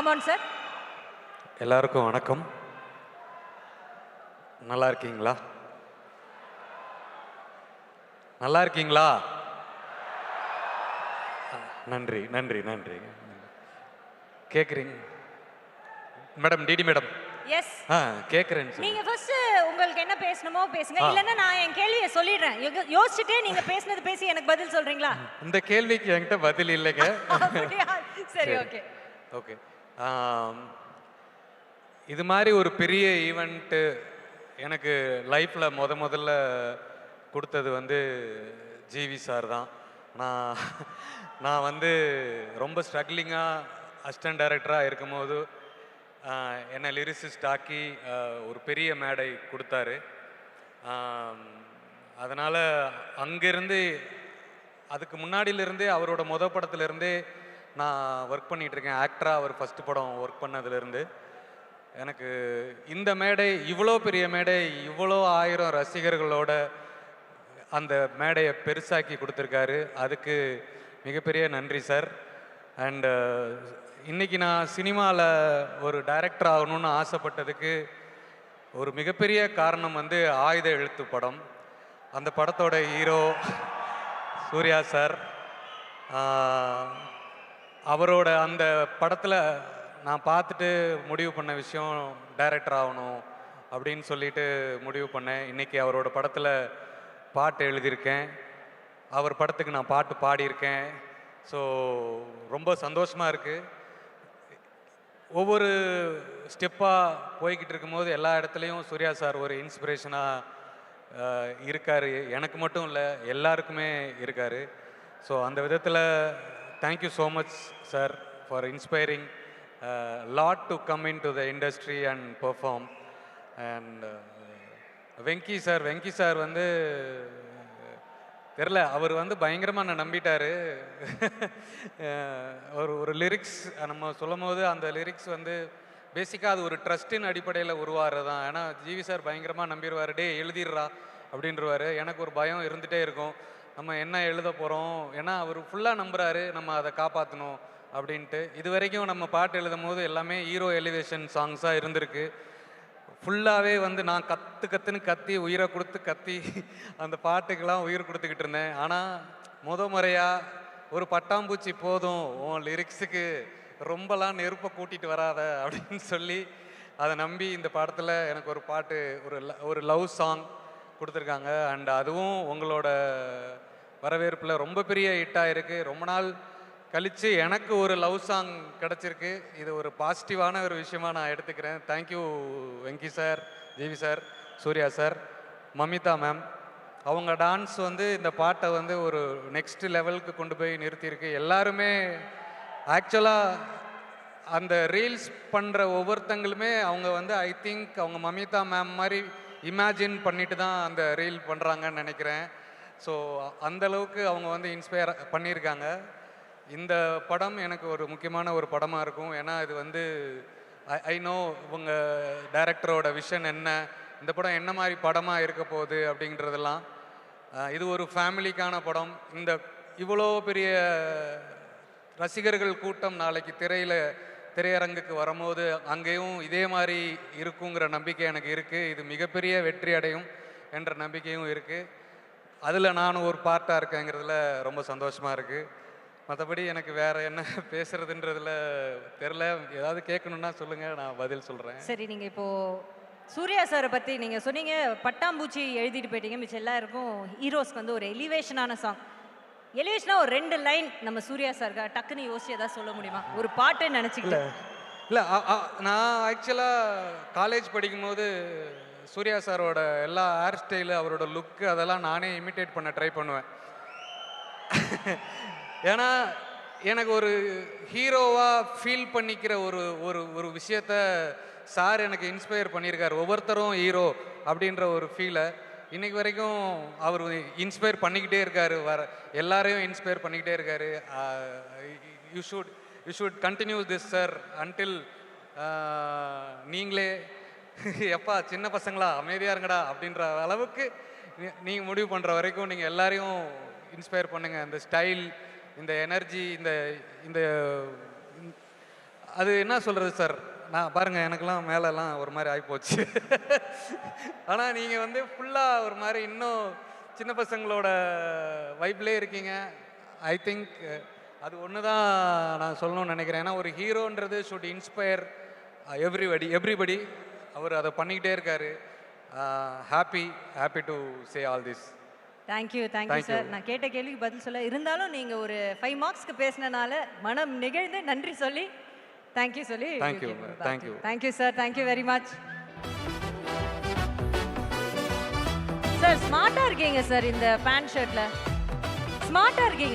Come on sir. எல்லாருக்கும் வணக்கம். நல்லா இருக்கீங்களா? நல்லா இருக்கீங்களா? நன்றி நன்றி நன்றி. கேட்குறீங்க மேடம்? DD madam. எஸ். கேட்குறேன். நீங்க ஃபர்ஸ்ட் உங்களுக்கு என்ன பேசணுமோ பேசுங்க. இல்லன்னா நான் என் கேள்வியை சொல்லிடுறேன். யோசிச்சுட்டே நீங்க பேசுனது பேசி எனக்கு பதில் சொல்றீங்களா? இந்த கேள்விக்கு என்கிட்ட பதில் இல்லைங்க. சரி, ஓகே ஓகே. இது மாதிரி ஒரு பெரிய ஈவெண்ட்டு எனக்கு லைஃப்பில் முதல்ல கொடுத்தது வந்து ஜிவி சார் தான். நான் வந்து ரொம்ப ஸ்ட்ரகிளிங்காக அசிஸ்டன்ட் டைரக்டராக இருக்கும்போது என்னை லிரிசிஸ்ட் ஆக்கி ஒரு பெரிய மேடை கொடுத்தாரு. அதனால் அங்கேருந்து அதுக்கு முன்னாடியிலேருந்தே அவரோட படத்துலேருந்தே நான் ஒர்க் பண்ணிகிட்ருக்கேன். ஆக்டராக அவர் ஃபஸ்ட்டு படம் ஒர்க் பண்ணதுலேருந்து எனக்கு இந்த மேடை, இவ்வளோ பெரிய மேடை, இவ்வளோ 1000 ரசிகர்களோட அந்த மேடையை பெருசாக்கி கொடுத்துருக்காரு. அதுக்கு மிகப்பெரிய நன்றி சார். அண்டு இன்றைக்கி நான் சினிமாவில் ஒரு டைரக்டர் ஆகணும்னு ஆசைப்பட்டதுக்கு ஒரு மிகப்பெரிய காரணம் வந்து ஆயுத எழுத்து படம். அந்த படத்தோட ஹீரோ சூர்யா சார். அவரோட அந்த படத்தில் நான் பார்த்துட்டு முடிவு பண்ண விஷயம் டைரக்டர் ஆகணும் அப்படின்னு சொல்லிட்டு முடிவு பண்ணேன். இன்றைக்கி அவரோட படத்தில் பாட்டு எழுதியிருக்கேன். அவர் படத்துக்கு நான் பாட்டு பாடியிருக்கேன். ஸோ ரொம்ப சந்தோஷமாக இருக்குது. ஒவ்வொரு ஸ்டெப்பாக போய்கிட்டு இருக்கும்போது எல்லா இடத்துலையும் சூர்யா சார் ஒரு இன்ஸ்பிரேஷனாக இருக்கார். எனக்கு மட்டும் இல்லை, எல்லாருக்குமே இருக்கார். ஸோ அந்த விதத்தில் thank you so much sir for inspiring lot to come into the industry and perform. And Venky sir வந்து தெரில, அவர் வந்து பயங்கரமாக நான் நம்பிட்டார். ஒரு லிரிக்ஸ் நம்ம சொல்லும் போது அந்த லிரிக்ஸ் வந்து பேசிக்காக அது ஒரு ட்ரஸ்ட்டின் அடிப்படையில் உருவாகிறது தான். ஏன்னா ஜிவி சார் பயங்கரமாக நம்பிடுவார். டே எழுதிடுறா அப்படின்றவார். எனக்கு ஒரு பயம் இருந்துகிட்டே இருக்கும், நம்ம என்ன எழுத போகிறோம். ஏன்னா அவர் ஃபுல்லாக நம்புகிறாரு, நம்ம அதை காப்பாற்றணும் அப்படின்ட்டு. இது வரைக்கும் நம்ம பாட்டு எழுதும் போது எல்லாமே ஹீரோ எலிவேஷன் சாங்ஸாக இருந்திருக்கு. ஃபுல்லாகவே வந்து நான் கற்றுன்னு கத்தி உயிரை கொடுத்து கத்தி அந்த பாட்டுக்கெல்லாம் உயிர் கொடுத்துக்கிட்டு இருந்தேன். ஆனால் முறையாக ஒரு பட்டாம்பூச்சி போதும், உன் லிரிக்ஸுக்கு ரொம்பலாம் நெருப்பை கூட்டிகிட்டு வராத அப்படின்னு சொல்லி அதை நம்பி இந்த படத்தில் எனக்கு ஒரு பாட்டு, ஒரு லவ் சாங் கொடுத்துருக்காங்க. அண்ட் அதுவும் உங்களோட வரவேற்பில் ரொம்ப பெரிய ஹிட்டாக இருக்குது. ரொம்ப நாள் கழித்து எனக்கு ஒரு லவ் சாங் கிடச்சிருக்கு. இது ஒரு பாசிட்டிவான ஒரு விஷயமாக நான் எடுத்துக்கிறேன். Thank you Venky sir, GV sir, Suriya sir, Mamitha ma'am. அவங்க டான்ஸ் வந்து இந்த பாட்டை வந்து ஒரு நெக்ஸ்ட் லெவலுக்கு கொண்டு போய் நிறுத்தியிருக்கு. எல்லாருமே ஆக்சுவலாக அந்த ரீல்ஸ் பண்ணுற ஒவ்வொருத்தங்களுமே அவங்க வந்து ஐ திங்க் அவங்க மமிதா மேம் மாதிரி இமேஜின் பண்ணிட்டு தான் அந்த ரீல் பண்ணுறாங்கன்னு நினைக்கிறேன். ஸோ அந்தளவுக்கு அவங்க வந்து இன்ஸ்பயர் பண்ணியிருக்காங்க. இந்த படம் எனக்கு ஒரு முக்கியமான ஒரு படமாக இருக்கும். ஏன்னா இது வந்து ஐ நோ இவங்க டைரக்டரோட விஷன் என்ன, இந்த படம் என்ன மாதிரி படமாக இருக்க போகுது அப்படின்றதெல்லாம். இது ஒரு ஃபேமிலிக்கான படம். இந்த இவ்வளோ பெரிய ரசிகர்கள் கூட்டம் நாளைக்கு திரையரங்குக்கு வரும்போது அங்கேயும் இதே மாதிரி இருக்குங்கிற நம்பிக்கை எனக்கு இருக்குது. இது மிகப்பெரிய வெற்றி அடையும் என்ற நம்பிக்கையும் இருக்குது. அதில் நானும் ஒரு பார்ட்டாக இருக்கேங்கிறதுல ரொம்ப சந்தோஷமாக இருக்குது. மற்றபடி எனக்கு வேறு என்ன பேசுறதுன்றதுல தெரில. ஏதாவது கேட்கணுன்னா சொல்லுங்கள், நான் பதில் சொல்கிறேன். சரி, நீங்கள் இப்போது சூர்யா சாரை பற்றி நீங்கள் சொன்னீங்க, பட்டாம்பூச்சி எழுதிட்டு போயிட்டீங்க. மிச்சம் எல்லாருக்கும் ஹீரோஸ்க்கு வந்து ஒரு எலிவேஷனான சாங். எலிவேஷனாக ஒரு 2 லைன் நம்ம சூர்யா சாருக்கு டக்குன்னு யோசிச்சு எதாவது சொல்ல முடியுமா? ஒரு பாட்டு நினச்சிக்கல. இல்லை, நான் ஆக்சுவலாக காலேஜ் படிக்கும்போது சூர்யா சாரோட எல்லா ஹேர் ஸ்டைலு, அவரோட லுக்கு, அதெல்லாம் நானே இமிட்டேட் பண்ண ட்ரை பண்ணுவேன். ஏன்னா எனக்கு ஒரு ஹீரோவாக ஃபீல் பண்ணிக்கிற ஒரு விஷயத்த சார் எனக்கு இன்ஸ்பயர் பண்ணியிருக்கார். ஒவ்வொருத்தரும் ஹீரோ அப்படின்ற ஒரு ஃபீலை இன்றைக்கி வரைக்கும் அவர் இன்ஸ்பயர் பண்ணிக்கிட்டே இருக்கார். எல்லாரையும் இன்ஸ்பயர் பண்ணிக்கிட்டே இருக்கார். You should continue this sir until நீங்களே எப்பா சின்ன பசங்களா அமைதியாக இருங்கடா அப்படின்ற அளவுக்கு நீங்கள் முடிவு பண்ணுற வரைக்கும் நீங்கள் எல்லாரையும் இன்ஸ்பயர் பண்ணுங்கள். அந்த ஸ்டைல், இந்த எனர்ஜி, இந்த அது என்ன சொல்கிறது சார், நான் பாருங்கள் எனக்கெல்லாம் மேலெல்லாம் ஒரு மாதிரி ஆகிப்போச்சு. ஆனால் நீங்கள் வந்து ஃபுல்லாக ஒரு மாதிரி இன்னும் சின்ன பசங்களோட வைப்லேயே இருக்கீங்க. ஐ திங்க் அது ஒன்று தான் நான் சொல்லணும்னு நினைக்கிறேன். ஏன்னா ஒரு ஹீரோன்றது ஷுட் இன்ஸ்பயர் எவ்ரிபடி. அவர் அதை பண்ணிக்கிட்டே இருக்காரு. Happy to say all this. Thank you Thank sir. you. நான் கேட்ட கேள்விக்கு பதில் சொல்ல இருந்தாலும் நீங்கள் ஒரு 5 மார்க்ஸ்க்கு பேசினனால மனம் நெகிழ்ந்து நன்றி சொல்லி தேங்க்யூ சொல்லி Thank you, ma'am. Thank you. Thank you sir. Thank you very much sir. ஸ்மார்ட்டாக இருக்கீங்க சார் இந்த பேண்ட் ஷர்ட்டில். ஸ்மார்ட்டாக இருக்கீங்க.